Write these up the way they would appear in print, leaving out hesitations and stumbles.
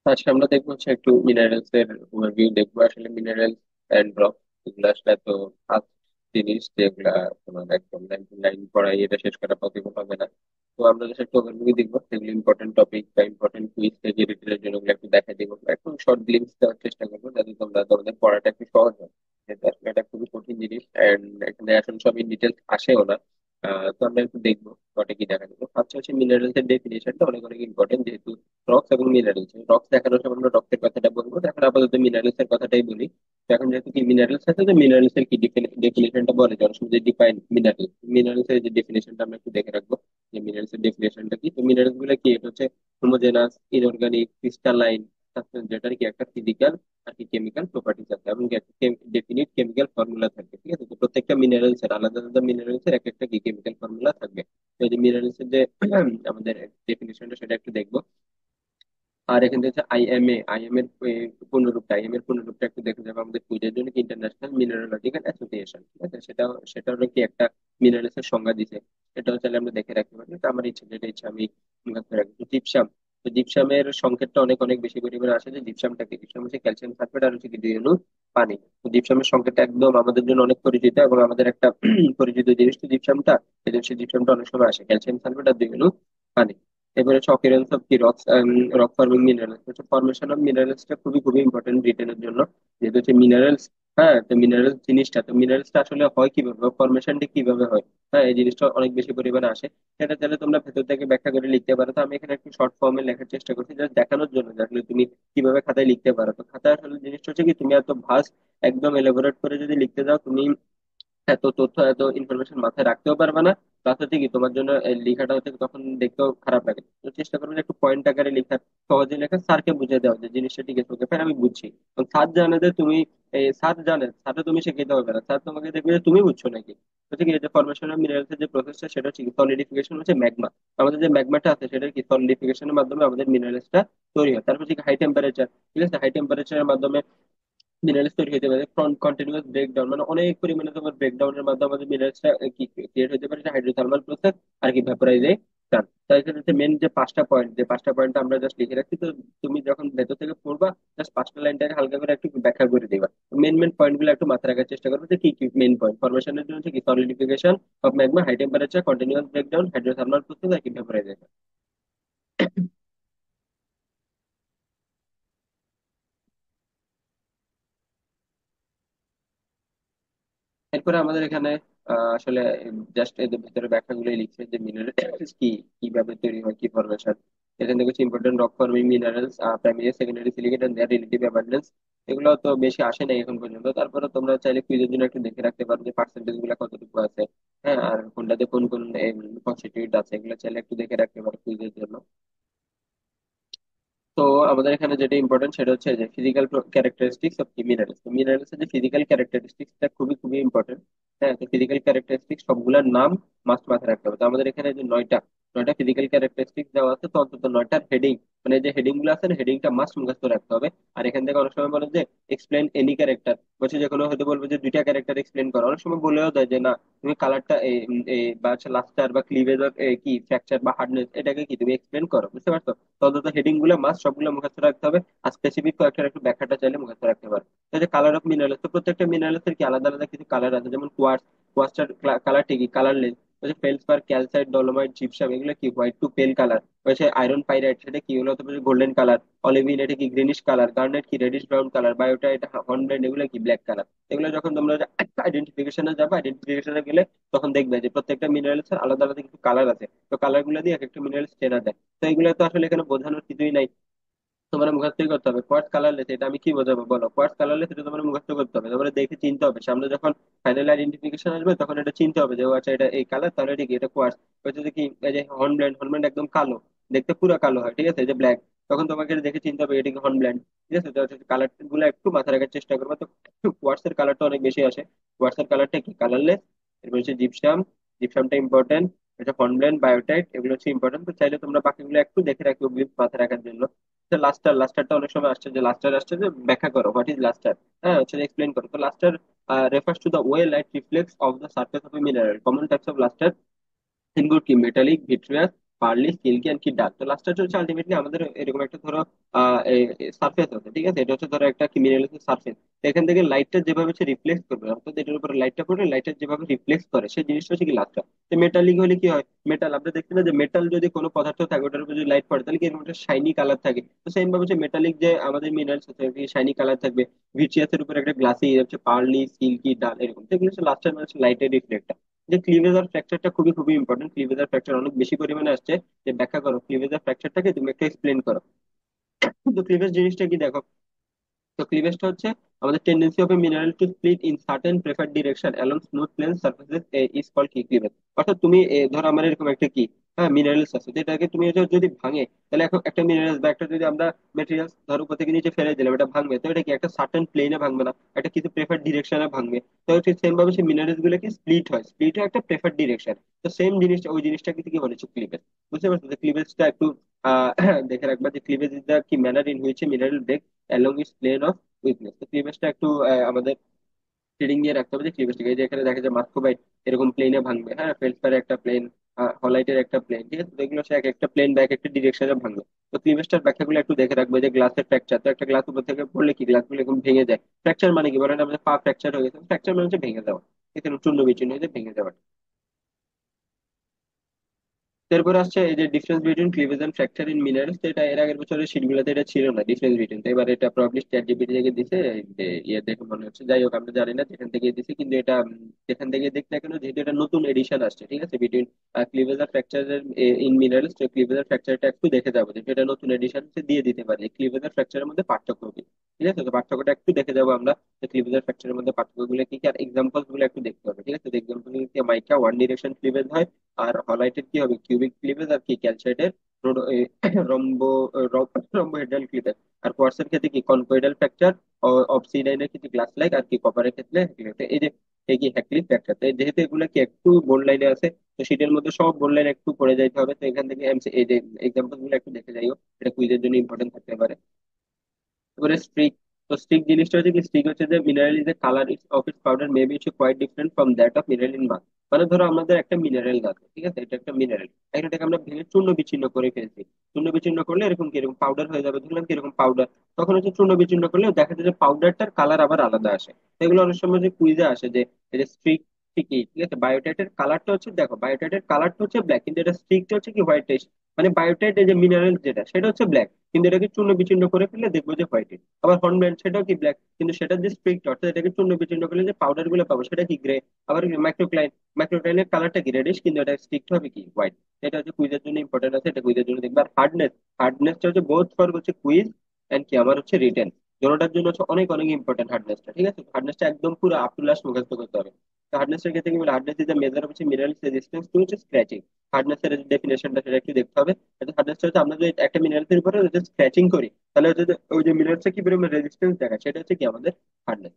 আজকে আমরা দেখবো হচ্ছে একটু মিনারেলস এর ওভারভিউ দেখবো। আসলে মিনারেলস এন্ড রক এগুলো আসলে এত খাস জিনিস যেগুলা তোমার একদম 99 পড়াই এটা শেষ করা পসিবল হবে না। তো আমরা জাস্ট একটু ওভারভিউ দেখবো, সেগুলো ইম্পর্টেন্ট টপিক বা ইম্পর্টেন্ট কুইজ থেকে রিলেটেড জন্য ওগুলো একটু দেখা দিব, একটু শর্ট গ্লিম্স দেওয়ার চেষ্টা করবো যাতে তোমরা তোমাদের পড়াটা একটু সহজ হয়। যেহেতু আসলে এটা খুবই কঠিন জিনিস এন্ড এখানে আসলে সব ইন ডিটেলস আসেও না। তো আমরা একটু দেখবো কটা কি দেখা যাবে। ফার্স্ট হচ্ছে মিনারেলস এর ডেফিনেশনটা অনেক অনেক ইম্পর্টেন্ট, যেহেতু রক্স এবং মিনারেলস, রক্স দেখানোর সময় আমরা রক্তের কথাটা বলবো, তো এখন আপাতত মিনারেলস এর কথাটাই বলি। তো এখন যেহেতু কি মিনারেলস আছে, তো মিনারেলস এর কি ডেফিনেশনটা বলে যে অনেক সময় যে ডিফাইন মিনারেল, মিনারেলস এর যে ডেফিনেশনটা আমরা একটু দেখে রাখবো যে মিনারেলস এর ডেফিনেশনটা কি। তো মিনারেলস গুলো কি, এটা হচ্ছে হোমোজেনাস ইনঅর্গানিক ক্রিস্টালাইন সাবস্টেন্স, যেটার কি একটা ফিজিক্যাল আর কি কেমিক্যাল প্রপার্টিজ আছে এবং ডেফিনিট কেমিক্যাল ফর্মুলা থাকবে। ঠিক আছে, তো প্রত্যেকটা মিনারেলস এর আলাদা আলাদা মিনারেলস এর এক একটা কি কেমিক্যাল ফর্মুলা থাকবে। তো এই যে মিনারেলস এর যে আমাদের ডেফিনেশনটা সেটা একটু দেখবো। আর এখান থেকে হচ্ছে আইএম এর পূর্ণরূপটা একটু দেখে যাবে আমাদের কুইজের জন্য, কি ইন্টারন্যাশনাল মিনারোলজিক্যাল অ্যাসোসিয়েশন। ঠিক আছে, সেটা হলো কি একটা মিনারেলস এর সংজ্ঞা দিছে। এটাও চাইলে আমরা দেখে রাখতে পারি, তো আমার ইচ্ছা যেটা ইচ্ছা আমি মুখস্থ রাখবো। তো জিপসাম, তো জিপসামের সংকেতটা অনেক অনেক বেশি পরিমাণে আসে। যে জিপসামটা কি, জিপসাম হচ্ছে ক্যালসিয়াম সালফেট আর হচ্ছে কি 2 অণু পানি। তো জিপসামের সংকেতটা একদম আমাদের জন্য অনেক পরিচিত এবং আমাদের একটা পরিচিত জিনিস তো জিপসামটা। এই জন্য সেই জিপসামটা অনেক সময় আসে ক্যালসিয়াম সালফেট আর 2 অণু পানি। এবারে হচ্ছে অকিরেন্স অফ কি রক্স, রক ফর্মিং মিনারেলস, হচ্ছে ফর্মেশন অফ মিনারেলসটা খুবই খুবই ইম্পর্টেন্ট রিটেনের জন্য। যেহেতু হচ্ছে মিনারেলস, হ্যাঁ, তো মিনারেলস জিনিসটা, তো মিনারেলসটা আসলে হয় কিভাবে, ফরমেশনটা কিভাবে হয়, হ্যাঁ, এই জিনিসটা অনেক বেশি পরিমাণে আসে। সেটা চাইলে তোমরা ভেতর থেকে ব্যাখ্যা করে লিখতে পারো। তো আমি এখানে একটু শর্ট ফর্মে লেখার চেষ্টা করছি জাস্ট দেখানোর জন্য যে আসলে তুমি কিভাবে খাতায় লিখতে পারো। তো খাতায় আসলে জিনিসটা হচ্ছে কি, তুমি এত ভাস একদম এলাবোরেট করে যদি লিখতে যাও, তুমি এত তথ্য এত ইনফরমেশন মাথায় রাখতেও পারবে না। প্লাস হচ্ছে কি তোমার জন্য এই লেখাটা হচ্ছে তখন দেখতেও খারাপ লাগে। তো চেষ্টা করবে যে একটু পয়েন্ট আকারে লেখার, সহজে লেখা, স্যারকে বুঝিয়ে দেওয়া যে জিনিসটা ঠিক আছে, ওকে ফের আমি বুঝছি। এবং স্যার জানে যে তুমি, এই স্যার জানে, স্যারকে তুমি শেখাতে হবে না, স্যার তোমাকে দেখবে যে তুমি বুঝছো নাকি। হচ্ছে কি, এই যে ফরমেশন অফ মিনারেলস যে প্রসেসটা, সেটা হচ্ছে সলিডিফিকেশন, হচ্ছে ম্যাগমা। আমাদের যে ম্যাগমাটা আছে সেটা কি সলিডিফিকেশনের মাধ্যমে আমাদের মিনারেলসটা তৈরি হয়। তারপর হচ্ছে হাই টেম্পারেচার, ঠিক আছে, হাই টেম্পারেচারের মাধ্যমে মিনারেলস তৈরি হতে পারে। কন্টিনিউয়াস ব্রেকডাউন মানে অনেক পরিমাণে তোমার ব্রেকডাউনের মাধ্যমে আমাদের মিনারেলসটা কি ক্রিয়েট হতে পারে, হাইড্রোথার্মাল প্রসেস আর কি ভ্যাপোরাইজেশন। তাই এখানে হচ্ছে মেন যে 5টা পয়েন্ট, যে 5টা পয়েন্ট আমরা জাস্ট লিখে রাখছি। তো তুমি যখন ভেতর থেকে পড়বা, জাস্ট 5টা লাইনটাকে হালকা করে একটু ব্যাখ্যা করে দিবা। মেন মেন পয়েন্ট গুলো একটু মাথায় রাখার চেষ্টা করবে যে কি কি মেন পয়েন্ট। ফরমেশনের জন্য হচ্ছে কি solidification of magma, high temperature, continuous breakdown, hydrothermal process আর কি ভ্যাপোরাইজেশন। এরপরে আমাদের এখানে আসলে জাস্ট এদের ভিতরে ব্যাখ্যাগুলোই লিখছে যে মিনারেলস কি, কিভাবে তৈরি হয়, কি ফরমেশন। এখান থেকে হচ্ছে important rock forming minerals, primary secondary silicate and their relative abundance. এগুলো তো বেশি আসে নাই এখন পর্যন্ত, তারপরে তোমরা চাইলে কুইজের জন্য একটু দেখে রাখতে পারো যে পার্সেন্টেজ গুলো কতটুকু আছে। হ্যাঁ, আর কোনটাতে কোন কোন কনস্টিটিউট আছে, এগুলো চাইলে একটু দেখে রাখতে পারো কুইজের জন্য। তো আমাদের এখানে যেটা ইম্পর্টেন্ট সেটা হচ্ছে যে ফিজিক্যাল ক্যারেক্টারিস্টিক্স অফ মিনারেলস। তো মিনারেলস এর যে ফিজিক্যাল ক্যারেক্টারিস্টিক্সটা খুবই খুবই ইম্পর্টেন্ট। হ্যাঁ, তো ফিজিক্যাল ক্যারেক্টারিস্টিক্স সবগুলোর নাম মাস্ট মাথায় রাখতে হবে। তো আমাদের এখানে যে নয়টা নয়টা ফিজিক্যাল ক্যারেক্টারিস্টিক্স দেওয়া আছে, তো অন্তত নয়টার হেডিং, মানে যে হেডিং গুলো আছে না, হেডিংটা মাস্ট মুখস্থ রাখতে হবে। আর এখান থেকে অনেক সময় বলে যে এক্সপ্লেন এনি ক্যারেক্টার, বলছে যে কোনো হয়তো বলবো যে 2টা ক্যারেক্টার এক্সপ্লেন করো, অনেক সময় বলেও দেয় যে না, তুমি কালারটা বা লাস্টার বা ক্লিভেজ কি ফ্র্যাকচার বা হার্ডনেস, এটাকে কি তুমি এক্সপ্লেন করো, বুঝতে পারছো। তত হেডিং গুলো মাস্ট সবগুলো মুখস্থ রাখতে হবে। আর স্পেসিফিক কয়েকটার একটু ব্যাখ্যাটা চাইলে মুখস্থ রাখতে পারো। তো যে কালার অফ মিনারেলস, তো প্রত্যেকটা মিনারেলস এর কি আলাদা আলাদা কিছু কালার আছে, যেমন কোয়ার্টজ, কোয়ার্টজটার কালারটা কি কালারলেস। হচ্ছে ফেলসপার, ক্যালসাইট, ডলোমাইট, জিপসাম, এগুলো কি হোয়াইট টু পেল কালার। হচ্ছে আয়রন পাইরাইট, সেটা কি হলো তোমার গোল্ডেন কালার। অলিভিন, এটা কি গ্রিনিশ কালার। গার্নেট কি রেডিশ ব্রাউন কালার। বায়োটা, এটা হর্নব্লেন্ড, এগুলো কি ব্ল্যাক কালার। এগুলো যখন তোমরা আইডেন্টিফিকেশনে যাবে, আইডেন্টিফিকেশনে গেলে তখন দেখবে যে প্রত্যেকটা মিনারেলস এর আলাদা আলাদা কিছু কালার আছে। তো কালার গুলো দিয়ে এক একটা মিনারেলস চেনা যায়। তো এগুলো তো আসলে এখানে বোঝানোর কিছুই নাই, তোমার মুখস্থই করতে হবে। কোয়ার্টজ কালারলেস, এটা আমি কি বোঝাবো বলো। কোয়ার্টজ কালারলেস, এটা তোমার মুখস্থ করতে হবে, তারপরে দেখে চিনতে হবে। সামনে যখন ফাইনাল আইডেন্টিফিকেশন আসবে তখন এটা চিনতে হবে যে ও আচ্ছা এটা এই কালার, তাহলে ঠিক এটা কোয়ার্টজ। হচ্ছে যে কি, এই যে হর্নব্ল্যান্ড, হর্নব্ল্যান্ড একদম কালো, দেখতে পুরো কালো হয়, ঠিক আছে, এই যে ব্ল্যাক, তখন তোমাকে এটা দেখে চিনতে হবে এটা কি হর্নব্ল্যান্ড। ঠিক আছে, তো কালার গুলো একটু মাথায় রাখার চেষ্টা করবে। তো কোয়ার্টজ এর কালারটা অনেক বেশি আসে। কোয়ার্টজ এর কালারটা কি কালারলেস। এরপর হচ্ছে জিপসাম, জিপসামটা ইম্পর্টেন্ট। এটা হর্নব্ল্যান্ড, বায়োটাইট, এগুলো হচ্ছে ইম্পর্টেন্ট। তো চাইলে তোমরা বাকিগুলো একটু দেখে রাখবে মাথায় রাখার জন্য। লাস্টারটা অনেক সময় আসছে যে লাস্টার আসছে যে ব্যাখ্যা করো হোয়াট ইজ লাস্টার। হ্যাঁ, হচ্ছে এক্সপ্লেন করো। তো লাস্টার refers to the way light reflects off the surface of a mineral. Common types of luster include কি metallic, vitreous, pearly, silky and কি ডার্ক। তো লাস্টটা হচ্ছে আলটিমেটলি আমাদের এরকম একটা ধরো সারফেস আছে, ঠিক আছে? এটা হচ্ছে ধরো একটা কি মিনারেল সারফেস। এখান থেকে লাইটটা যেভাবে হচ্ছে রিফ্লেক্ট করবে, অর্থাৎ এটার উপরে লাইটটা পড়লে লাইটটা যেভাবে রিফ্লেক্ট করে সেই জিনিসটা হচ্ছে কি লাস্টটা। তো মেটালিক হলে কি হয়, মেটাল আমরা দেখছি না যে মেটাল যদি কোনো পদার্থ থাকে ওটার উপর যদি লাইট পড়ে তাহলে কি এরকম একটা শাইনি কালার থাকে। তো সেম ভাবে হচ্ছে মেটালিক যে আমাদের মিনারেলস আছে শাইনি কালার থাকবে। ভিট্রিয়াসের উপর একটা গ্লাসি হচ্ছে পার্লি, সিল্কি, ডাল, এরকম তো এগুলো হচ্ছে লাস্টের মানে লাইটের রিফ্লেক্ট। যে ক্লিভেজ আর ফ্র্যাকচারটা খুবই খুবই ইম্পর্টেন্ট। ক্লিভেজ আর ফ্র্যাকচার অনেক বেশি পরিমাণে আসছে। যে ব্যাখ্যা করো ক্লিভেজ আর ফ্র্যাকচারটাকে, তুমি একটা এক্সপ্লেন করো। তো ক্লিভেজ জিনিসটা কি দেখো, তো ক্লিভেজটা হচ্ছে আমাদের tendency of a mineral to split in certain preferred direction along smooth plane surfaces is called কি ক্লিভেজ। অর্থাৎ তুমি ধরো আমার এরকম একটা কি, হ্যাঁ, মিনারেলস আছে, যেটাকে তুমি যদি ভাঙে, তাহলে এখন একটা মিনারেলস বা একটা যদি আমরা মেটেরিয়ালস ধরো উপর থেকে নিচে ফেলে দিলাম, এটা ভাঙবে তো এটা কি একটা সার্টেন প্লেনে ভাঙবে না, একটা কিছু প্রেফার্ড ডিরেকশনে ভাঙবে। তো হচ্ছে সেম ভাবে সেই মিনারেলস গুলো কি স্প্লিট হয়, স্প্লিট হয় একটা প্রেফার্ড ডিরেকশন। তো সেম জিনিসটা ওই জিনিসটাকে কি বলেছে ক্লিভেজ। বুঝতে পারছো? ক্লিভেজটা একটু দেখে রাখবা যে ক্লিভেজ ইজ দ্য কি manner in which mineral break along is plane of weakness. তো ক্লিভেজটা একটু আমাদের ট্রেডিং দিয়ে রাখতে হবে যে ক্লিভেজটাকে, এই যে এখানে দেখা যায় মাস্কোবাইট এরকম প্লেনে ভাঙবে, হ্যাঁ, ফেল্ডস্পারের একটা প্লেন, হলাইটের একটা প্লেন, ঠিক আছে? তো এগুলো হচ্ছে এক একটা প্লেন বা এক একটা ডিরেকশনে ভাঙবে। তো ক্লিভেজটার ব্যাখ্যাগুলো একটু দেখে রাখবে। যে গ্লাসের ফ্র্যাকচার, তো একটা গ্লাস উপর থেকে পড়লে কি গ্লাসগুলো এরকম ভেঙে যায়। ফ্র্যাকচার মানে কি, বলেন আমাদের পা ফ্র্যাকচার হয়ে গেছে, ফ্র্যাকচার মানে হচ্ছে ভেঙে যাওয়া, এখানে চূর্ণ বিচূর্ণ হয়ে যায়, ভেঙে যাওয়া। তারপর আসছে এই যে difference between cleavage and fracture in minerals. তো এটা এর আগের বছরের শীটগুলোতে এটা ছিল না ডিফারেন্স বিটুইন, তো এবার এটা প্রবাবলি চ্যাট জিপিটি থেকে দিছে। যে ইয়ে দেখে মনে হচ্ছে, যাই হোক আমরা জানি না যেখান থেকে দিছে, কিন্তু এটা যেখান থেকে দেখতে না কেন, যেহেতু এটা নতুন এডিশন আসছে, ঠিক আছে, বিটুইন ক্লিভেজ আর ফ্র্যাকচার ইন মিনারেলস। তো ক্লিভেজ আর ফ্র্যাকচারটা একটু দেখে যাবো যে এটা নতুন এডিশন দিয়ে দিতে পারে ক্লিভেজ আর ফ্র্যাকচারের মধ্যে পার্থক্য কি, ঠিক আছে? তো পার্থক্যটা একটু দেখে যাবো আমরা, ক্লিভেজ আর ফ্র্যাকচারের মধ্যে পার্থক্য গুলো কি কি, আর এক্সাম্পলস গুলো একটু দেখতে হবে, ঠিক আছে? এক্সাম্পল কি, মাইকা ওয়ান ডিরেকশন ক্লিভেজ হয়, আর হলাইটের কি হবে কিউবিক ক্লিভেজ, আর কি ক্যালসাইটের রম্বো রম্বোহেড্রাল ক্লিভেজ। আর কোয়ার্টজের ক্ষেত্রে কি কনকয়েডাল ফ্র্যাকচার, অবসিডাইনের ক্ষেত্রে গ্লাস লাইক, আর কি কপারের ক্ষেত্রে হ্যাকলিফ। এই যে এই কি হ্যাকলিফ ফ্র্যাকচার, তো যেহেতু এগুলো কি একটু বোল্ড লাইনে আছে, তো শীটের মধ্যে সব বোল্ড লাইন একটু পড়ে যাইতে হবে। তো এখান থেকে এই যে এক্সাম্পল গুলো একটু দেখে যাইও, এটা কুইজের জন্য ইম্পর্টেন্ট থাকতে পারে। এবারে স্ট্রিক। তো স্ট্রিক জিনিসটা হচ্ছে কি, স্ট্রিক হচ্ছে যে mineral is a colour of its powder may be quite different from that of mineral in mass. মানে ধরো আমাদের একটা মিনারেল আছে, ঠিক আছে, এটা একটা মিনারেল, এটাকে আমরা ভেঙে চূর্ণ বিচ্ছিন্ন করে ফেলছি। চূর্ণ বিচ্ছিন্ন করলে এরকম কি এরকম পাউডার হয়ে যাবে, ধরলাম কি এরকম পাউডার। তখন হচ্ছে চূর্ণ বিচ্ছিন্ন করলে দেখা যায় যে পাউডারটার কালার আবার আলাদা আসে। তো এগুলো অনেক সময় যে কুইজে আসে যে এই যে স্ট্রিক ঠিকই, ঠিক আছে, বায়োটাইটের কালারটা হচ্ছে, দেখো বায়োটাইটের কালারটা হচ্ছে ব্ল্যাক, কিন্তু এটা স্ট্রিকটা হচ্ছে কি হোয়াইট। মানে বায়োটাইট এই যে মিনারেল যেটা সেটা হচ্ছে ব্ল্যাক, কিন্তু এটাকে চূর্ণ বিচূর্ণ করে ফেললে দেখবো যে হোয়াইট। আবার হর্নব্ল্যান্ড সেটাও কি ব্ল্যাক, কিন্তু সেটার যে স্ট্রিক্ট অর্থাৎ এটাকে চূর্ণ বিচূর্ণ করলে যে পাউডার গুলো পাবো সেটা কি গ্রে। আবার মাইক্রোক্লাইন, মাইক্রোক্লাইনের কালারটা কি রেডিশ, কিন্তু এটা স্ট্রিক্ট হবে কি হোয়াইট। এটা হচ্ছে কুইজের জন্য ইম্পর্টেন্ট আছে, এটা কুইজের জন্য দেখবে। আর হার্ডনেস, হার্ডনেসটা হচ্ছে বোথ ফর হচ্ছে কুইজ এন্ড কি আমার হচ্ছে রিটেন, দুটোটার জন্য হচ্ছে অনেক অনেক ইম্পর্টেন্ট হার্ডনেসটা, ঠিক আছে? হার্ডনেসটা একদম পুরো আপ টু লাস্ট মুখস্থ করতে হবে। তো হার্ডনেসের ক্ষেত্রে কি বলে, হার্ডনেস ইজ দ্য মেজার হচ্ছে মিনারেল রেজিস্ট্যান্স টু হচ্ছে স্ক্র্যাচিং। হার্ডনেসের ডেফিনেশনটা সেটা একটু দেখতে হবে। হার্ডনেসটা হচ্ছে আমরা যদি একটা মিনারেলসের উপরে স্ক্র্যাচিং করি, তাহলে হচ্ছে যে ওই যে মিনারেলসটা কি পরিমাণ রেজিস্ট্যান্স দেখায়, সেটা হচ্ছে কি আমাদের হার্ডনেস।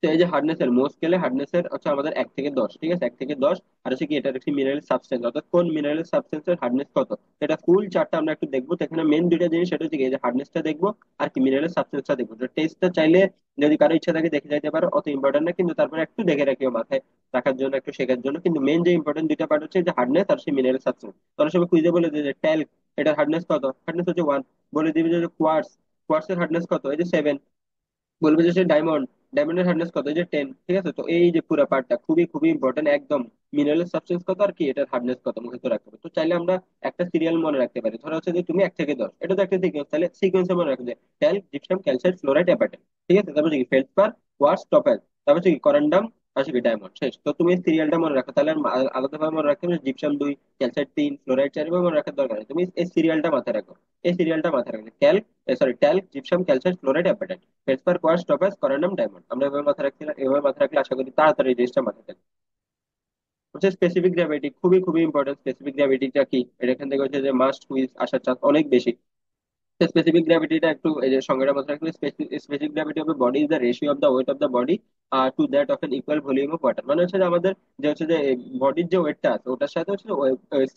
তো এই যে হার্ডনেস এর মোট স্কেলে হার্ডনেস এর হচ্ছে আমাদের 1 থেকে 10, ঠিক আছে, 1 থেকে 10। আর হচ্ছে কি এটার একটি মিনারেল সাবস্টেন্স, অর্থাৎ কোন মিনারেল সাবস্টেন্সের হার্ডনেস কত, এটা ফুল চারটা আমরা একটু দেখবো। তো এখানে মেন দুইটা জিনিস, সেটা হচ্ছে কি এই যে হার্ডনেসটা দেখবো আর কি মিনারেল সাবস্টেন্সটা দেখবো। তো টেস্টটা চাইলে যদি কারো ইচ্ছা থাকে দেখে যাইতে পারো, অত ইম্পর্টেন্ট না, কিন্তু তারপরে একটু দেখে রাখিও মাথায় রাখার জন্য, একটু শেখার জন্য। কিন্তু মেন যে ইম্পর্টেন্ট দুইটা পার্ট হচ্ছে যে হার্ডনেস আর সেই মিনারেল সাবস্টেন্স। তোরা সবাই কুইজে বলে যে ট্যাল্ক, এটার হার্ডনেস কত, হার্ডনেস হচ্ছে 1। বলে দিবে যে কোয়ার্টজ, কোয়ার্টজের হার্ডনেস কত, এই যে 7। বলবে যে সে ডায়মন্ড, ডায়মন্ডের হার্ডনেস কত, এই যে 10, ঠিক আছে? তো এই যে পুরো পার্টটা খুবই খুবই ইম্পর্টেন্ট একদম। মিনারেল সাবস্টেন্স কত আর কি এটার হার্ডনেস কত মুখস্থ রাখতে হবে। তো চাইলে আমরা একটা সিরিয়াল মনে রাখতে পারি, ধরো হচ্ছে যে তুমি 1 থেকে 10, এটা তো একটা সিকোয়েন্স, তাহলে সিকোয়েন্সে মনে রাখবে যে talc, gypsum, calcite, fluoride, appetite, ঠিক আছে? তারপর কি ফেল্ডস্পার, কোয়ার্টজ, টপাজ, তারপর হচ্ছে কি করান্ডাম, আসে কি ডায়মন্ড, শেষ। তো তুমি সিরিয়ালটা মনে রাখো, তাহলে আর আলাদাভাবে মনে রাখতে হবে জিপসাম 2, ক্যালসাইট 3, ফ্লোরাইড 4 এভাবে মনে রাখার দরকার নেই। তুমি এই সিরিয়ালটা মাথায় রাখো, এই সিরিয়ালটা মাথায় রাখবে, ক্যালক, sorry talc, gypsum, calcite, fluoride, apatite, feldspar, quartz, topaz, corundum, diamond. আমরা এভাবে মাথায় রাখছিলাম, এভাবে মাথায় রাখলে আশা করি তাড়াতাড়ি এই জিনিসটা মাথায় থাকবে। হচ্ছে স্পেসিফিক গ্র্যাভিটি, খুবই খুবই ইম্পর্টেন্ট। স্পেসিফিক গ্র্যাভিটিটা কি, এটা এখান থেকে হচ্ছে যে মাস্ট কুইজ আসার চান্স অনেক বেশি। স্পেসিফিক গ্র্যাভিটিটা একটু এই যে সংজ্ঞাটা মাথায় রাখলে, specific gravity of body is the ratio of the weight of the body to that of an equal volume of water. মানে হচ্ছে যে আমাদের যে হচ্ছে যে বডির যে ওয়েটটা আছে ওটার সাথে হচ্ছে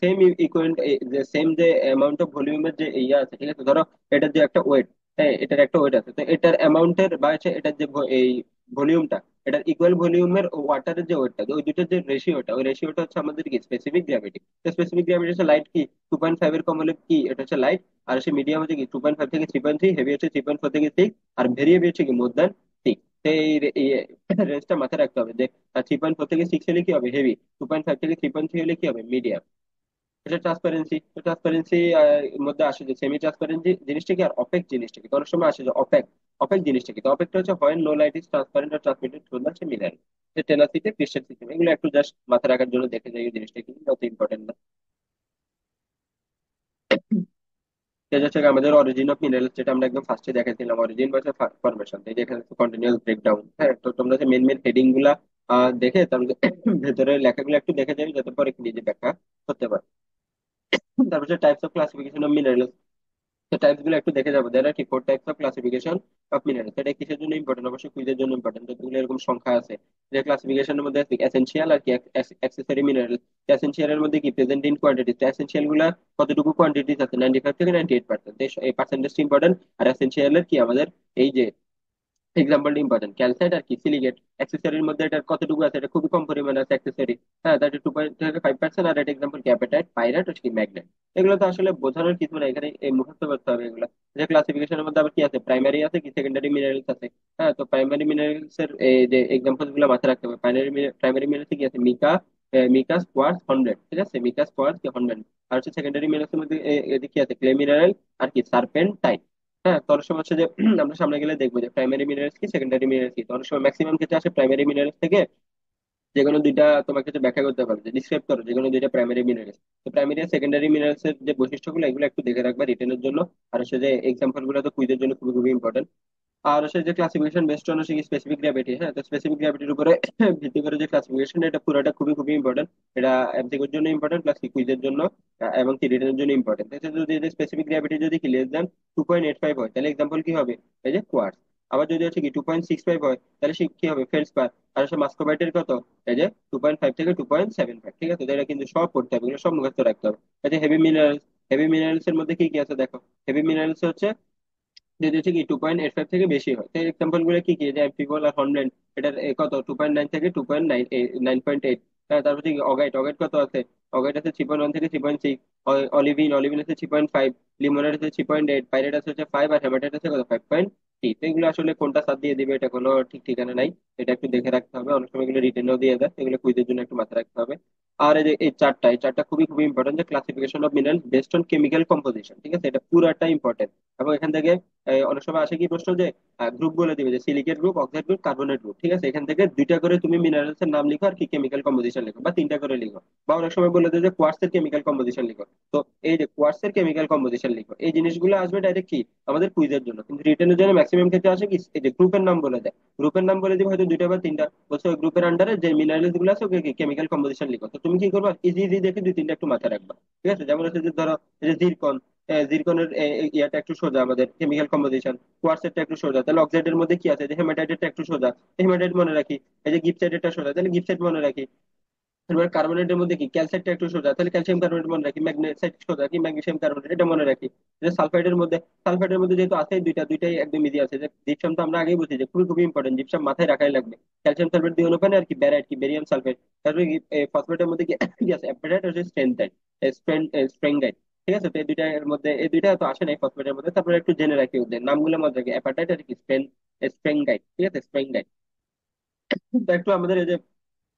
সেম ইকুয়াল, যে সেম যে অ্যামাউন্ট অফ ভলিউমের যে ইয়ে আছে, ঠিক আছে? ধরো এটার যে একটা ওয়েট, হ্যাঁ, এটার একটা ওয়েট আছে, তো এটার অ্যামাউন্টের বা হচ্ছে এটার যে ভলিউমটা, এটার ইকুয়াল ভলিউমের ওয়াটারের যে ওয়েটটা, ওই দুটোর যে রেশিওটা, ওই রেশিওটা হচ্ছে আমাদের কি স্পেসিফিক গ্র্যাভিটি। তো স্পেসিফিক গ্র্যাভিটি হচ্ছে লাইট কি 2.5 এর কম হলে কি এটা হচ্ছে লাইট, আর সে মিডিয়াম হচ্ছে কি 2.5 থেকে 3.3, হেভি হচ্ছে 3.4 থেকে 6, আর ভেরি হেভি হচ্ছে কি মোর দ্যান 6। তো এই রেঞ্জটা মাথায় রাখতে হবে যে 3.4 থেকে 6 হলে কি হবে হেভি, 2.5 থেকে 3.3 হলে কি হবে মিডিয়াম। এটা ট্রান্সপারেন্সি। তো ট্রান্সপারেন্সি মধ্যে আসে যে সেমি ট্রান্সপারেন্সি জিনিসটা কি আর অপেক জিনিসটা কি, তো অনেক সময় আসে যে অপেক। অপেক জিনিসটা কি, তো অপেকটা হচ্ছে হয় নো লাইট ইজ ট্রান্সপারেন্ট আর ট্রান্সমিটেড থ্রু দ্য মিনার, যে টেনাসিটি ক্রিস্টাল সিস্টেম, এগুলো একটু জাস্ট মাথায় রাখার জন্য দেখে যাই, এই জিনিসটা কি অত ইম্পর্টেন্ট না। এটা হচ্ছে আমাদের অরিজিন অফ মিনারেলস, যেটা আমরা একদম ফার্স্টে দেখাইছিলাম, অরিজিন বা ফরমেশন। এই যে এখানে কন্টিনিউয়াস ব্রেকডাউন। হ্যাঁ, তো তোমরা যে মেন মেন হেডিং গুলা দেখে তার ভেতরে লেখাগুলো একটু দেখে যাবে, যাতে পরে নিজে ব্যাখ্যা করতে পারে। তারপর হচ্ছে types of classification of minerals. তো টাইপস গুলো একটু দেখে যাবো। দেয়ার আর কি 4 types of classification of minerals. এটা কিসের জন্য ইম্পর্টেন্ট? অবশ্যই কুইজের জন্য ইম্পর্টেন্ট। যতগুলো এরকম সংখ্যা আছে, যে ক্লাসিফিকেশনের মধ্যে আছে এসেনশিয়াল আর কি অ্যাক্সেসরি মিনারেলস। এসেনশিয়াল এর মধ্যে কি প্রেজেন্ট ইন কোয়ান্টিটি, তো এসেনশিয়াল গুলা কতটুকু কোয়ান্টিটিস আছে, 95 থেকে 98%, এই পার্সেন্টেজটা ইম্পর্টেন্ট। আর এসেনশিয়াল এর কি আমাদের এই যে এক্সাম্পলটা ইম্পর্টেন্ট, ক্যালসাইট আর কি সিলিকেট। অ্যাক্সেসরির মধ্যে এটা কতটুকু আছে, এটা খুবই কম পরিমাণে আছে অ্যাক্সেসরি। হ্যাঁ, দ্যাট 2.5%। আর এটা এক্সাম্পল ক্যাপেটাইট, পাইরাইট, হচ্ছে কি ম্যাগনেট। এগুলো তো আসলে বোঝানোর কিছু না, এখানে এই মুখস্থ করতে হবে এগুলো। যে ক্লাসিফিকেশনের মধ্যে আবার কি আছে, প্রাইমারি আছে কি সেকেন্ডারি মিনারেলস আছে। হ্যাঁ, তো প্রাইমারি মিনারেলস এর এই যে এক্সাম্পল গুলো মাথায় রাখতে হবে। প্রাইমারি মিনারেলস কি আছে, মিকা, মিকা স্কোয়ার্স 100, ঠিক আছে, মিকা স্কোয়ার্স কি 100। আর হচ্ছে সেকেন্ডারি মিনারেলস এর মধ্যে এদিকে কি আছে, ক্লে মিনারেল আর কি সার্পেন্টাইন। হ্যাঁ, তো অনেক সময় হচ্ছে যে আমরা সামনে গেলে দেখবো যে প্রাইমারি মিনারেলস কি সেকেন্ডারি মিনারেলস কি। তো অনেক সময় ম্যাক্সিমাম ক্ষেত্রে আসে প্রাইমারি মিনারেলস থেকে, যে কোনো দুইটা তোমাকে যে ব্যাখ্যা করতে পারবে, যে ডিসক্রাইব করো যে কোনো দুইটা প্রাইমারি মিনারেলস। তো প্রাইমারি আর সেকেন্ডারি মিনারেলস এর যে বৈশিষ্ট্যগুলো, এগুলো একটু দেখে রাখবা রিটেনের জন্য। আর হচ্ছে যে এক্সাম্পল গুলো তো কুইজের জন্য খুবই খুবই ইম্পর্টেন্ট। আর হচ্ছে যে ক্লাসিফিকেশন বেসড অন হচ্ছে স্পেসিফিক গ্র্যাভিটি। হ্যাঁ, তো স্পেসিফিক গ্র্যাভিটির উপরে ভিত্তি করে যে ক্লাসিফিকেশন, এটা পুরোটা খুবই খুবই ইম্পর্টেন্ট। এটা এমসিকিউর জন্য ইম্পর্টেন্ট, প্লাস কুইজের জন্য এবং কি রিটেনের জন্য ইম্পর্টেন্ট। যদি স্পেসিফিক গ্র্যাভিটি যদি কি লেস দ্যান 2.85 হয়, তাহলে এক্সাম্পল কি হবে, এই যে কোয়ার্টজ। আবার যদি হচ্ছে কি 2.65 হয়, তাহলে সে কি হবে, ফেলসপার। আর হচ্ছে মাস্কোবাইটের কত, এই যে 2.5 থেকে 2.75, ঠিক আছে। তো এটা কিন্তু সব পড়তে হবে, এগুলো সব মুখস্থ রাখতে হবে। এই যে হেভি মিনারেলস, হেভি মিনারেলস এর মধ্যে কি কি আছে দেখো। হেভি মিনারেলস হচ্ছে যদি হচ্ছে কি 2.85 থেকে বেশি হয়, তো এক্সাম্পল গুলো কি কি, যে অ্যাম্ফিবল আর হর্নব্লেন্ড, এটার কত 2.9 থেকে 2.9.8। তারপর হচ্ছে অগাইট, অগাইট কত আছে, অগাইট আছে 3.1 থেকে 3.6। অলিভিন, অলিভিন আছে 3.5। লিমোনেট আছে 3.8। পাইরেট আছে হচ্ছে 5। আর হেমাটাইট আছে কত 5.3। তো এগুলো আসলে কোনটা সাথ দিয়ে দিবে, এটা কোনো ঠিক ঠিকানা নাই। এটা একটু দেখে রাখতে হবে, অনেক সময় এগুলো রিটেনও দিয়ে দেয়, এগুলো কুইজের জন্য একটু মাথায় রাখতে হবে। আর এই যে এই চারটা খুবই খুবই ইম্পর্টেন্ট, যে classification of mineral based on chemical composition, ঠিক আছে, এটা পুরাটা ইম্পর্টেন্ট। এবং এখান থেকে অনেক সময় আসে কি প্রশ্ন, যে গ্রুপ বলে দিবে, যে silicate group, oxide group, carbonate group, ঠিক আছে। এখান থেকে দুইটা করে তুমি মিনারেলস এর নাম লিখো আর কি কেমিক্যাল কম্পোজিশন লিখো, বা তিনটা করে লিখো। বা অনেক সময় বলে দেয় যে কোয়ার্টস এর কেমিক্যাল কম্পোজিশন লিখো। তো এই যে কোয়ার্টস এর কেমিক্যাল কম্পোজিশন লিখো, এই জিনিসগুলো আসবে ডাইরেক্ট কি আমাদের কুইজের জন্য। কিন্তু রিটেনের জন্য ম্যাক্সিমাম ক্ষেত্রে আসে কি এই যে গ্রুপের নাম বলে দেয়। গ্রুপের নাম বলে দিবে হয়তো দুইটা বা তিনটা, বলছে ওই গ্রুপের আন্ডারে যে মিনারেলস গুলো আছে ওকে কেমিক্যাল কম্পোজিশন লিখো। তো তুমি কি করবা, ইজি ইজি দেখে দুই তিনটা একটু মাথায় রাখবা, ঠিক আছে। যেমন হচ্ছে যে ধরো এই যে জিরকন, জিরকনের ইয়াটা একটু সোজা আমাদের কেমিক্যাল কম্পোজিশন, কোয়ার্টসেরটা একটু সোজা, তাহলে অক্সাইডের মধ্যে কি আছে, যে হেমাটাইটেরটা একটু সোজা, হেমাটাইট মনে রাখি। এই যে গিপসাইটেরটা সোজা, তাহলে গিপসাইট মনে রাখি। এবার কার্বনেটের মধ্যে কি ক্যালসাইটটা একটু সোজা, তাহলে ক্যালসিয়াম কার্বনেট মনে রাখি। ম্যাগনেসাইট সোজা কি ম্যাগনেসিয়াম কার্বনেট, এটা মনে রাখি। যে সালফাইডের মধ্যে যেহেতু আছে দুইটাই একদম ইজি আছে। যে জিপসাম তো আমরা আগেই বুঝি যে খুবই খুবই ইম্পর্টেন্ট, জিপসাম মাথায় রাখাই লাগবে। ক্যালসিয়াম সালফেট দিয়ে অনুপানে আর কি ব্যারাইট কি বেরিয়াম সালফেট। তারপরে ফসফেটের মধ্যে কি কি আছে, অ্যাপেটাইট আর স্ট্রেনথাইট, স্প্রেঙ্গাইট, ঠিক আছে। তো এই দুইটা তো আসে নাই ফসফেটের মধ্যে। তারপরে একটু জেনে রাখি ওদের নামগুলো মনে রাখি, অ্যাপাটাইট আর কি স্প্রেঙ্গাইট, ঠিক আছে, স্প্রেঙ্গাইট। তো একটু আমাদের এই যে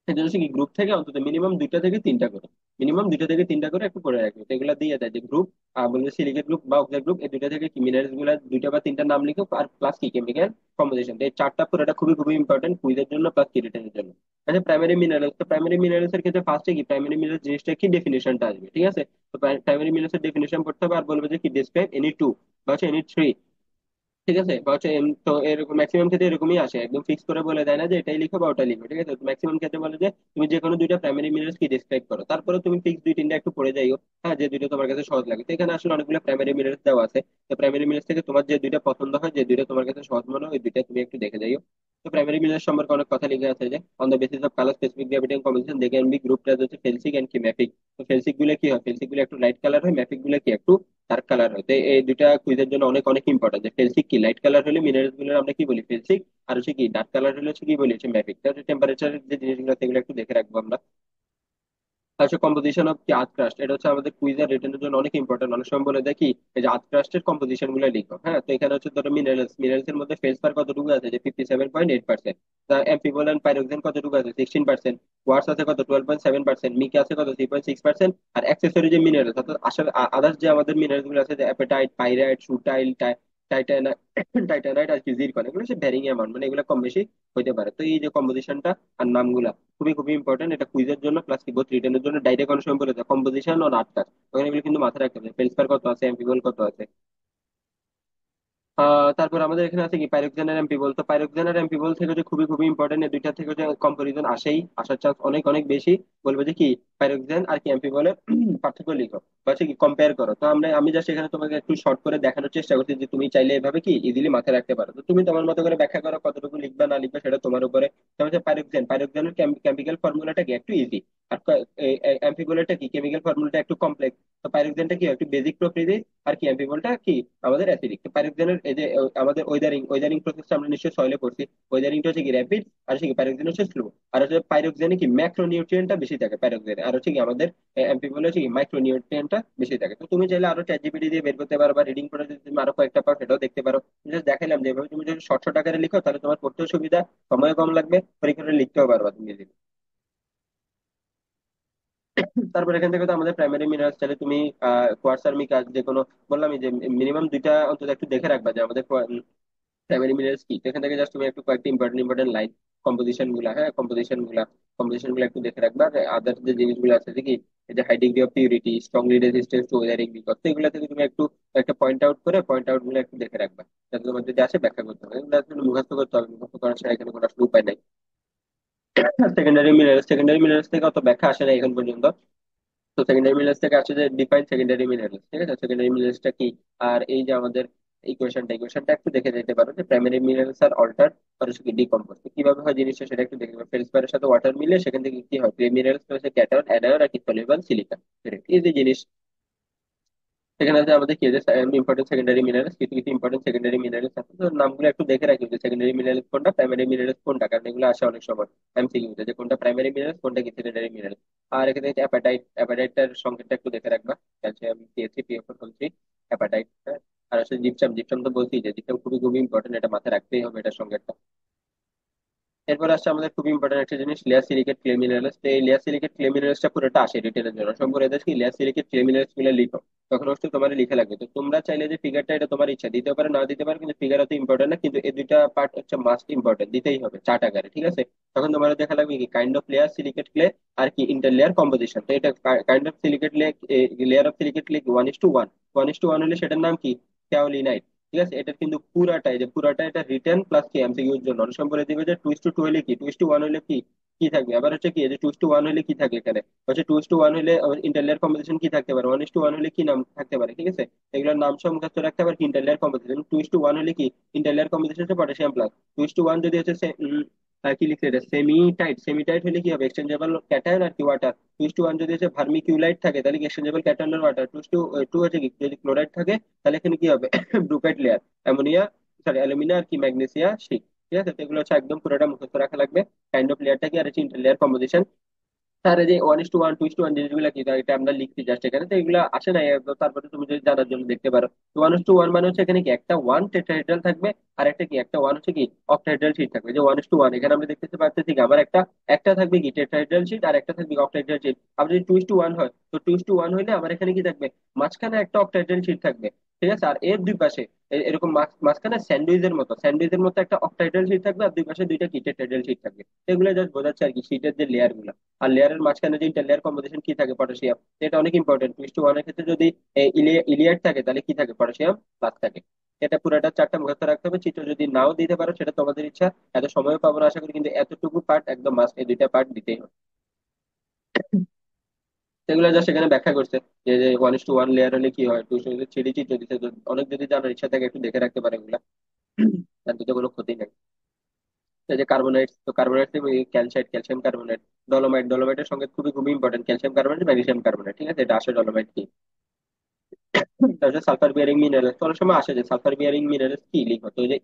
এই জন্য কি গ্রুপ থেকে অন্তত মিনিমাম দুইটা থেকে তিনটা করে, একটু করে রাখবে। তো এগুলা দিয়ে দেয় যে গ্রুপ, বলবে সিলিকেট গ্রুপ বা অক্সাইড গ্রুপ, এই দুইটা থেকে কি মিনারেলস গুলা দুইটা বা তিনটা নাম লিখো, আর প্লাস কি কেমিক্যাল কম্পোজিশন। এই চারটা পুরোটা খুবই খুবই ইম্পর্টেন্ট কুইজের জন্য প্লাস কিরিটেনের জন্য। আচ্ছা, প্রাইমারি মিনারেলস। তো প্রাইমারি মিনারেলস এর ক্ষেত্রে ফার্স্টে কি প্রাইমারি মিনারেলস জিনিসটা কি ডেফিনেশনটা আসবে, ঠিক আছে। তো প্রাইমারি মিনারেলস এর ডেফিনেশন পড়তে হবে, আর বলবে যে কি ডিসক্রাইব এনি টু বা হচ্ছে এনি থ্রি, ঠিক আছে। বা হচ্ছে তো এরকম ম্যাক্সিমাম ক্ষেত্রে এরকমই আসে, একদম ফিক্স করে বলে দেয় না যে এটাই লিখো বা ওটা লিখো, ঠিক আছে। তো ম্যাক্সিমাম ক্ষেত্রে বলে যে তুমি যে কোনো দুইটা প্রাইমারি মিনারেলস কি ডিসক্রাইব করো, তারপরে তুমি ফিক্স দুই তিনটা একটু পড়ে যাইও। হ্যাঁ, যে দুইটা তোমার কাছে সহজ লাগে। তো এখানে আসলে অনেকগুলো প্রাইমারি মিনারেলস দেওয়া আছে। তো প্রাইমারি মিনারেলস থেকে তোমার যে দুইটা পছন্দ হয়, যে দুইটা তোমার কাছে সহজ মনে হয়, ওই দুইটা তুমি একটু দেখে যাইও। তো প্রাইমারি মিনারেল সম্পর্কে অনেক কথা লিখে আছে, যে on the basis of colour specific gravity and composition they can be grouped as হচ্ছে ফেলসিক এন্ড কি ম্যাফিক। তো ফেলসিক গুলো কি হয়, ফেলসিক গুলো একটু লাইট কালার হয়, ম্যাফিক গুলো কি একটু ডার্ক কালার হয়। তো এই দুইটা কুইজের জন্য অনেক অনেক ইম্পর্টেন্ট, যে ফেলসিক কি লাইট কালার হলে মিনারেলস গুলো আমরা কি বলি ফেলসিক, আর হচ্ছে কি ডার্ক কালার হলে হচ্ছে কি বলি হচ্ছে ম্যাফিক। তাহলে টেম্পারেচারের যে জিনিসগুলো আছে, এগুলো একটু দেখে রাখবো আমরা। আচ্ছা, কম্পোজিশন অফ কি আর্থ ক্রাস্ট, এটা হচ্ছে আমাদের কুইজ আর রিটেনের জন্য অনেক ইম্পর্টেন্ট। অনেক সময় বলে দেখি এই যে আর্থ ক্রাস্টের কম্পোজিশন গুলো লিখো। হ্যাঁ, তো এখানে হচ্ছে ধরো মিনারেলস, মিনারেলস এর মধ্যে ফেলসপার কতটুকু আছে, যে 57.8%। এমফিবল এন্ড পাইরোক্সেন কতটুকু আছে, 16%। কোয়ার্টস আছে কত, 12.7%। মিকা আছে কত, 3.6%। আর অ্যাক্সেসরি যে মিনারেলস অর্থাৎ আসলে আদার্স যে আমাদের মিনারেলস গুলো আছে, যে অ্যাপেটাইট, পাইরাইট, সুটাইল, টাইটানা টাইটানাইট আর কি জিরকন, এগুলো হচ্ছে ভ্যারিং অ্যামাউন্ট, মানে এগুলো কম বেশি হতে পারে। তো এই যে কম্পোজিশনটা আর নামগুলা খুবই খুবই ইম্পর্টেন্ট, এটা কুইজের জন্য প্লাস কি বোথ রিটেনের জন্য। ডাইরেক্ট অনেক সময় বলে যায় কম্পোজিশন ও আর্ট কাজ, ওখানে এগুলো কিন্তু মাথায় রাখতে হবে, ফেলসপার কত আছে, এমপিবল কত আছে। তারপর আমাদের এখানে আছে কি পাইরোক্সেন আর এমপিবল। তো পাইরোক্সেন আর এমপিবল থেকে যে খুবই খুবই ইম্পর্টেন্ট, এই দুইটা থেকে যে কম্পারিজন আসার চান্স অনেক অনেক বেশি। বলবো যে কি পাইরোক্সেন আর কি এমপিবলের পার্থক্য লিখো বা হচ্ছে কি কম্পেয়ার করো। তো আমি জাস্ট এখানে তোমাকে একটু শর্ট করে দেখানোর চেষ্টা করছি, যে তুমি চাইলে এভাবে কি ইজিলি মাথায় রাখতে পারো। তো তুমি তোমার মতো করে ব্যাখ্যা করো, কতটুকু লিখবা না লিখবা সেটা তোমার উপরে। তো হচ্ছে পাইরোক্সেন, পাইরোক্সেনের কেমিক্যাল ফর্মুলাটা কি একটু ইজি, আর এমপিবলটা কি কেমিক্যাল ফর্মুলাটা একটু কমপ্লেক্স। তো পাইরোক্সেনটা কি একটু বেসিক প্রকৃতির, আর কি এমপিবলটা কি আমাদের অ্যাসিডিক। তো পাইরোক্সেনের এই যে আমাদের ওয়েদারিং প্রসেসটা আমরা নিশ্চয়ই সয়েলে পড়ছি। ওয়েদারিংটা হচ্ছে কি র্যাপিড, আর হচ্ছে কি পাইরোক্সেন হচ্ছে স্লো। আর হচ্ছে পাইরোক্সেনে কি ম্যাক্রোনিউট্রিয়েন্টটা বেশি থাকে পাইরোক্সেনে, আর হচ্ছে কি আমাদের এমপিবল হচ্ছে কি মাইক্রোনিউট্রিয়েন্টটা বেশি থাকে। তো তুমি চাইলে আরো চ্যাট জিপিটি দিয়ে বের করতে পারো, বা রিডিং করে যদি তুমি আরো কয়েকটা পাও সেটাও দেখতে পারো। জাস্ট দেখাইলাম যে এভাবে তুমি যদি শর্ট শর্ট আকারে লিখো, তাহলে তোমার পড়তেও সুবিধা, সময় কম লাগবে, পরীক্ষাটা লিখতেও পারবা তুমি easily। তারপর এখান থেকে তো আমাদের প্রাইমারি মিনারেলস চাইলে তুমি কোয়ার্টজ আর মিকা যে কোনো, বললাম যে মিনিমাম দুইটা অন্তত একটু দেখে রাখবা, যে আমাদের প্রাইমারি মিনারেলস কি। তো এখান থেকে জাস্ট তুমি একটু কয়েকটা ইম্পর্টেন্ট ইম্পর্টেন্ট লাইন, কম্পোজিশন গুলা একটু দেখে রাখবা। আদার যে জিনিসগুলো আছে যে কি এই যে high degree of purity, strongly resistance to weathering because, তো এগুলো থেকে তুমি একটু একটা পয়েন্ট আউট করে পয়েন্ট আউট গুলো একটু দেখে রাখবা, যাতে তোমার যদি আসে ব্যাখ্যা করতে হবে। এগুলো আসলে মুখস্থ করতে হবে, মুখস্থ করার ছাড়া এখানে কোনো আসলে উপায় নাই। সেকেন্ডারি মিনারেলস থেকে অত ব্যাখ্যা আসে না এখন পর্যন্ত। তো সেকেন্ডারি মিনারেলস থেকে আসছে যে ডিফাইন সেকেন্ডারি মিনারেলস, ঠিক আছে, সেকেন্ডারি মিনারেলসটা কি। আর এই যে আমাদের ইকুয়েশনটা একটু দেখে যেতে পারো, যে প্রাইমারি মিনারেলস আর অল্টার আর হচ্ছে কি ডিকম্পোজ কিভাবে হয় জিনিসটা, সেটা একটু দেখে নেবে। ফেলসপারের সাথে ওয়াটার মিলে সেখান থেকে কি হয়, প্রি মিনারেলস হচ্ছে ক্যাটায়ন, অ্যানায়ন আর কি সলিউবল সিলিকা। এই যে জিনিস, সেখানে আছে আমাদের কি যে ইম্পর্টেন্ট সেকেন্ডারি মিনারেলস, কিছু কিছু ইম্পর্টেন্ট সেকেন্ডারি মিনারেলস আছে, তো নামগুলো একটু দেখে রাখি, যে সেকেন্ডারি মিনারেলস কোনটা, প্রাইমারি মিনারেলস কোনটা, কারণ এগুলো আসে অনেক সময় এমসিকিউতে, যে কোনটা প্রাইমারি মিনারেলস কোনটা কি সেকেন্ডারি মিনারেলস। আর এখানে অ্যাপাটাইটটার সংকেতটা একটু দেখে রাখবা, ক্যালসিয়াম পিএসসি পিএফ বলছি, অ্যাপাটাইট। আর আসলে জিপসাম, জিপসাম তো বলছি যে জিপসাম খুবই খুবই ইম্পর্টেন্ট, এটা মাথায় রাখতেই হবে এটার সংকেতটা। এরপর আসছে আমাদের খুবই ইম্পর্টেন্ট একটা জিনিস, লেয়ার সিলিকেট ক্লে মিনারেলস। তো এই লেয়ার সিলিকেট ক্লে মিনারেলসটা পুরোটা আসে রিটেনের জন্য, সম্পূর্ণ এদের কি লেয়ার সিলিকেট ক্লে মিনারেলস গুলো লিখো, তখন অবশ্যই তোমার লিখে লাগবে। তো তোমরা চাইলে যে ফিগারটা, এটা তোমার ইচ্ছা, দিতে পারে না দিতে পারে, কিন্তু ফিগার অত ইম্পর্টেন্ট না, কিন্তু এই দুইটা পার্ট হচ্ছে মাস্ট ইম্পর্টেন্ট, দিতেই হবে চার্ট আকারে, ঠিক আছে। তখন তোমার দেখা লাগবে কি kind of layer silicate clay আর কি ইন্টার লেয়ার কম্পোজিশন। তো এটা kind of silicate layer of silicate clay 1:1, 1:1 হলে সেটার নাম কি কেওলিনাইট। ঠিক আছে, এটার কিন্তু পুরাটাই, যে পুরাটা এটা রিটেন প্লাস কি এমসিকিউ এর জন্য অনেক সময় বলে দিবে যে 2:2 হলে কি, 2:1 হলে কি কি থাকবে। আবার হচ্ছে কি যে 2:1 হলে কি থাকে, এখানে হচ্ছে 2:1 হলে ইন্টারলেয়ার কম্পোজিশন কি থাকতে পারে, 1:1 হলে কি নাম থাকতে পারে, ঠিক আছে। এগুলোর নাম সব মুখস্থ রাখতে পারে। ইন্টারলেয়ার কম্পোজিশন 2:1 হলে কি, ইন্টারলেয়ার কম্পোজিশন হচ্ছে পটাশিয়াম প্লাস। 2:1 যদি হচ্ছে কি লিখছে এটা, সেমি টাইট হলে কি হবে, এক্সচেঞ্জেবল ক্যাটায়ন আর কি ওয়াটার। 2:1 যদি হচ্ছে ভার্মিকিউলাইট থাকে, তাহলে কি এক্সচেঞ্জেবল ক্যাটায়ন আর ওয়াটার। টু হচ্ছে কি যদি ক্লোরাইড থাকে, তাহলে এখানে কি হবে ব্রুকেট লেয়ার, অ্যামোনিয়া, সরি অ্যালুমিনা আর কি ম্যাগনেসিয়া শিট। ঠিক আছে, তো এগুলো হচ্ছে একদম পুরোটা মুখস্থ রাখা লাগবে। কাইন্ড অফ লেয়ারটা কি, আর হচ্ছে ইন্টার লেয়ার কম্পোজিশন। আর এই যে 1:1 2:1 জিনিসগুলো কি, তো এটা আমরা লিখছি জাস্ট এখানে, তো এগুলো আসে না তো তারপরে তুমি যদি জানার জন্য দেখতে পারো। 1:1 মানে হচ্ছে এখানে কি একটা ওয়ান টেট্রাহেড্রাল থাকবে, আর একটা কি একটা ওয়ান হচ্ছে কি অক্টাহেড্রাল শিট থাকবে। যে 1:1 এখানে আমরা দেখতে পাচ্ছি কি আমার একটা একটা থাকবে কি টেট্রাহেড্রাল শিট, আর একটা থাকবে অক্টাহেড্রাল শিট। আবার যদি 2:1 হয়, তো 2:1 হইলে আমার এখানে কি থাকবে, মাঝখানে একটা অক্টাহেড্রাল শিট থাকবে। ঠিক আছে, আর এর দুই পাশে এরকম মাঝখানে স্যান্ডউইচের মতো একটা অক্টাহেড্রাল শিট থাকবে, আর দুই পাশে দুইটা কি টেট্রাহেড্রাল শিট থাকবে। তো এগুলো জাস্ট বোঝাচ্ছে আর কি শীটের যে লেয়ার গুলো। আর লেয়ারের মাঝখানে যে ইন্টার লেয়ার কম্পোজিশন কি থাকে, পটাশিয়াম। এটা অনেক ইম্পর্টেন্ট, 2:1 এর ক্ষেত্রে যদি ইলিয়াড থাকে, তাহলে কি থাকে, পটাশিয়াম প্লাস থাকে। এটা পুরোটা চারটা মুখস্থ রাখতে হবে। চিত্র যদি নাও দিতে পারো সেটা তোমাদের ইচ্ছা, এত সময়ও পাবো না আশা করি, কিন্তু এতটুকু পার্ট একদম মাস্ট, এই দুইটা পার্ট দিতেই হবে। সেগুলো যা সেখানে ব্যাখ্যা করছে, যে 1:1 লেয়ার হলে কি হয়, 2:3 চিত্র দিতে, অনেক যদি জানার ইচ্ছা থাকে একটু দেখে রাখতে পারে এগুলা, তার তো কোনো ক্ষতি নেই। এই যে কার্বোনাইট, তো কার্বোনাইট ক্যালসাইট, ক্যালসিয়াম কার্বোনেট, ডলোমাইট, ডলোমাইটের সঙ্গে খুবই খুবই important calcium carbonate, magnesium carbonate, ঠিক আছে, এটা আসে ডলোমাইট কি। তারপরে সালফার বিয়ারিং মিনারেলস, অনেক সময় আসে যে সালফার বিয়ারিং মিনারেলস কি লিখো, তো এই যে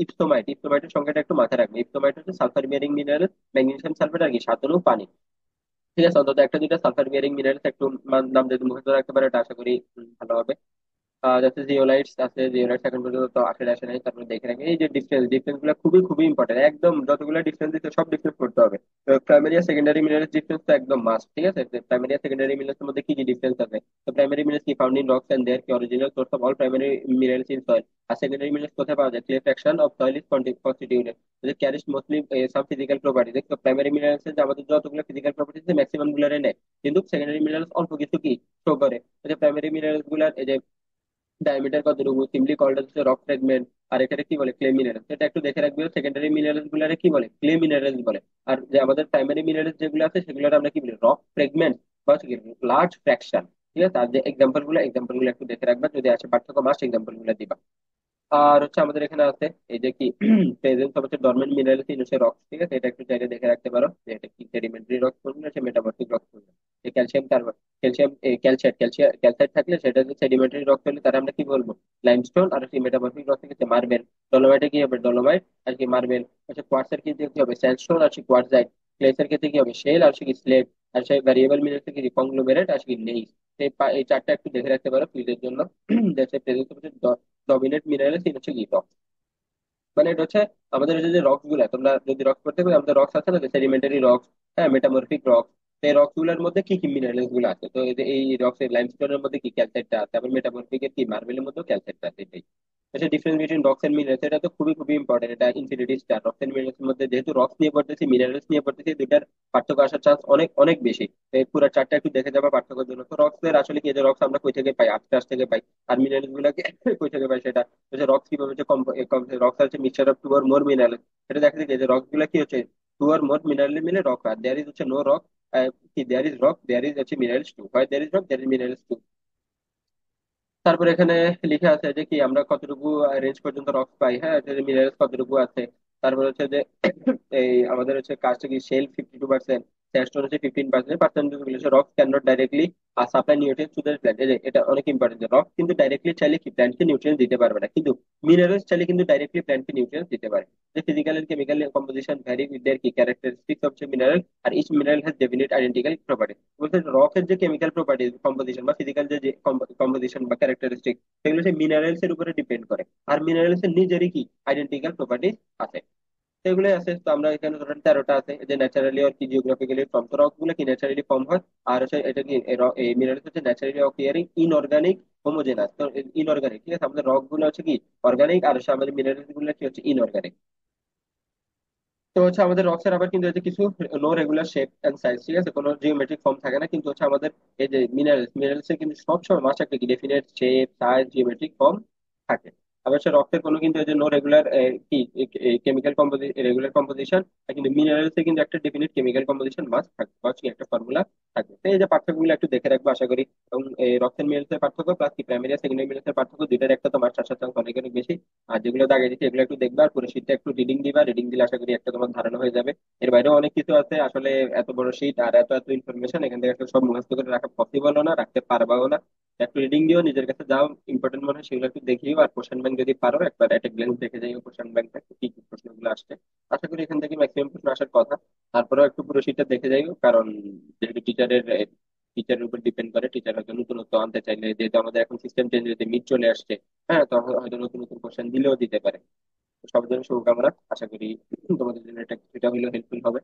ইপসোমাইট, ইপসোমাইটের সংখ্যাটা একটু মাথায় রাখবে। ইপসোমাইট হচ্ছে sulphur bearing mineral, magnesium sulphate আর কি, সাত অনু পানি, ঠিক আছে। অন্তত একটা দুইটা সালফার বিয়ারিং মিনারেলস একটু নাম যদি মুখস্থ রাখতে পারে এটা আশা করি ভালো হবে। যাতে জিওলাইটস আছে, জিওলাইটস এখন পর্যন্ত তো আসে আসে নাই, তারপরে দেখে রাখি এই যে ডিফারেন্স, ডিফারেন্স গুলো খুবই খুবই ইম্পর্টেন্ট, একদম যতগুলো ডিফারেন্স দিচ্ছে সব ডিফারেন্স করতে হবে। প্রাইমারি আর সেকেন্ডারি মিনারেলস ডিফারেন্স তো একদম মাস্ট, ঠিক আছে। প্রাইমারি আর সেকেন্ডারি মিনারেলস এর মধ্যে কি কি ডিফারেন্স আছে, তো প্রাইমারি মিনারেলস কি found in rocks and their কি original source of all primary minerals in soil. আর সেকেন্ডারি মিনারেলস কোথায় পাওয়া যায়, clay fraction of soil is constituted, carries mostly some physical properties. তো প্রাইমারি মিনারেলস যে আমাদের যতগুলো ফিজিক্যাল প্রপার্টিজ ম্যাক্সিমাম গুলারে নেয়, কিন্তু সেকেন্ডারি মিনারেলস অল্প কিছু কি শো করে। এই যে প্রাইমারি মিনারেলস গুলার এই যে ডায়ামিটার কতটুকু, সিম্পলি কল্ড হচ্ছে রক ফ্রেগমেন্ট। আর এখানে কি বলে, ক্লে মিনারেলস, এটা একটু দেখে রাখবে। সেকেন্ডারি মিনারেলস গুলারে কি বলে, ক্লে মিনারেলস বলে। আর যে আমাদের প্রাইমারি মিনারেলস যেগুলো আছে সেগুলোর আমরা কি বলি, রক ফ্রেগমেন্ট বা হচ্ছে কি লার্জ ফ্র্যাকশন, ঠিক আছে। আর যে এক্সাম্পল গুলো একটু দেখে রাখবা, যদি আসে পার্থক্য মাস্ট এক্সাম্পল গুলো দিবা। আর হচ্ছে আমাদের এখানে আছে এই যে কি প্রেজেন্স অফ হচ্ছে ডরমেন্ট মিনারেলস ইন হচ্ছে রক্স, ঠিক আছে, এটা একটু চাইলে দেখে রাখতে পারো যে এটা কি সেডিমেন্টারি রক্স কোনগুলো, হচ্ছে মেটামরফিক রক্স কোনগুলো। এই calcium carbon, calcium calcite, calcite থাকলে সেটা হচ্ছে সেডিমেন্টারি রক্স হলে তারা আমরা কি বলবো, লাইমস্টোন। আর হচ্ছে মেটামরফিক রক্স হচ্ছে মার্বেল। ডলোমাইটে কি হবে, ডলোমাইট। আর কি মার্বেল হচ্ছে কোয়ার্টজের ক্ষেত্রে কি হবে, স্যান্ডস্টোন। আর কোয়ার্টজাইট, ক্লেসের ক্ষেত্রে কি হবে, শেল। আর কি স্লেট। আর সেই ভ্যারিয়েবল মিনারেলস কি কংগ্লোমেরেট। আর কি নেইস। এই চারটা একটু দেখে রাখতে পারো ফিল্ডের জন্য। দেখছে presence of dominate minerals in হচ্ছে কি রক। মানে এটা হচ্ছে আমাদের এই যে রক্স গুলা, তোমরা যদি রক্স করতে পারো, আমাদের রক্স আছে না, সেডিমেন্টারি রক্স, হ্যাঁ, মেটামরফিক রক্স। এই রক্স গুলার মধ্যে কি কি মিনারেলস গুলো আছে, তো এই যে এই রক্স এর লাইমস্টোনের মধ্যে কি ক্যালসাইটটা আছে, আবার মেটামরফিক এর কি মার্বেলের মধ্যেও ক্যালসাইটটা আছে, এটাই। আচ্ছা, difference between rocks and minerals, এটা তো খুবই খুবই ইম্পর্টেন্ট, এটা infinity star. Rocks and minerals এর মধ্যে যেহেতু রক্স নিয়ে পড়তেছি, মিনারেলস নিয়ে পড়তেছি, দুইটার পার্থক্য আসার চান্স অনেক অনেক বেশি। এই পুরো চারটা একটু দেখে যাবা পার্থক্যের জন্য। তো রক্স এর আসলে কি, যে রক্স আমরা কই থেকে পাই, আস্তে আস্তে থেকে পাই। আর মিনারেলস গুলাকে কই থেকে পাই সেটা হচ্ছে রক্স কিভাবে হচ্ছে রক্স হচ্ছে mixture of two or more mineral. এটা দেখা যায় যে রক্স গুলা কি হচ্ছে টু অর মোর মিনারেল মিলে রক হয়। দেয়ার ইজ হচ্ছে নো রক, কি there is rock, there is হচ্ছে মিনারেলস টু, হয় there is rock, there is minerals too. তারপর এখানে লিখে আছে যে কি আমরা কতটুকু রেঞ্জ পর্যন্ত রক্স পাই, হ্যাঁ, মিনারেলস কতটুকু আছে। তারপর হচ্ছে যে এই আমাদের হচ্ছে কাজটা কি, শেল 52%, স্যান্ডস্টোন হচ্ছে 15%, পার্সেন্টেজ গুলো rocks can not directly supply nutrients to the plant. এটা অনেক ইম্পর্টেন্ট, যে রক্স কিন্তু ডাইরেক্টলি চাইলে কি প্ল্যান্টকে নিউট্রিয়েন্টস দিতে পারবে না, কিন্তু মিনারেলস চাইলে কিন্তু ডাইরেক্টলি প্ল্যান্টকে নিউট্রিয়েন্টস দিতে পারে। যে physical and chemical composition vary with their কি ক্যারেক্টারিস্টিক্স অফ মিনারেল, আর each mineral has definite identical property. বলতে রকের যে কেমিক্যাল প্রপার্টি কম্পোজিশন বা ফিজিক্যাল যে কম্পোজিশন বা ক্যারেক্টারিস্টিক, সেগুলো সেই মিনারেলস এর উপরে ডিপেন্ড করে। আর মিনারেলস এর নিজেরই কি আইডেন্টিক্যাল প্রপার্টি আছে, সেগুলোই আছে। তো আমরা এখানে ধরেন 13টা আছে, যে ন্যাচারালি আর কি জিওগ্রাফিক্যালি ফর্ম, তো রক গুলো কি ন্যাচারালি ফর্ম হয়। আর হচ্ছে এটা কি এই মিনারেলস হচ্ছে ন্যাচারালি অক্রিয়ারিং ইনঅর্গানিক হোমোজেনাস। তো ইনঅর্গানিক, ঠিক আছে, আমাদের রক গুলো হচ্ছে কি অর্গানিক, আর হচ্ছে আমাদের মিনারেলস গুলো কি হচ্ছে ইনঅর্গানিক। তো হচ্ছে আমাদের রক্সের আবার কিন্তু হচ্ছে কিছু no regular shape and size, ঠিক আছে, কোনো জিওমেট্রিক ফর্ম থাকে না, কিন্তু হচ্ছে আমাদের এই যে মিনারেলস এর কিন্তু সবসময় মাস্ট একটা কি definite shape size geometric form থাকে। আবার হচ্ছে রক্তের কোনো কিন্তু এই যে নো রেগুলার কি কেমিক্যাল রেগুলার কম্পোজিশন, কিন্তু মিনারেলস এ কিন্তু একটা ডেফিনিট কেমিক্যাল কম্পোজিশন মাস্ট থাকবে, বা হচ্ছে একটা ফর্মুলা থাকবে। তো এই যে পার্থক্যগুলো একটু দেখে রাখবো আশা করি। এবং এই রক্তের মিনারেলস এর পার্থক্য প্লাস কি প্রাইমারি আর সেকেন্ডারি মিনারেলস এর পার্থক্য, দুইটার একটা তো মাস্ট আসার চান্স অনেক অনেক বেশি। আর যেগুলো দাগে দিচ্ছে এগুলো একটু দেখবা, আর পুরো শীটটা একটু রিডিং দিবা, রিডিং দিলে আশা করি একটা তোমার ধারণা হয়ে যাবে। এর বাইরেও অনেক কিছু আছে আসলে, এত বড় শীট আর এত এত ইনফরমেশন এখান থেকে একটা সব মুখস্থ করে রাখা পসিবলও না, রাখতে পারবাও না। একটু রিডিং দিও, নিজের কাছে যাও ইম্পর্টেন্ট মনে হয় সেগুলো একটু দেখিও। আর কোশ্চেন ব্যাংক যদি পারো একবার একটা গ্ল্যান্স দেখে যাইও কোশ্চেন ব্যাংকটা কি কি প্রশ্নগুলো আসছে। আশা করি এখান থেকে ম্যাক্সিমাম প্রশ্ন আসার কথা। তারপরেও একটু পুরো শীটটা দেখে যাইও, কারণ যেহেতু টিচারের উপর ডিপেন্ড করে, টিচার হয়তো নতুনত্ব আনতে চাইলে, যেহেতু আমাদের এখন সিস্টেম চেঞ্জ হয়েছে, মিড চলে আসছে, হ্যাঁ, তখন হয়তো নতুন নতুন কোশ্চেন দিলেও দিতে পারে। তো সবার জন্য শুভকামনা, আশা করি তোমাদের জন্য এটা কিছুটা হলেও হেল্পফুল হবে।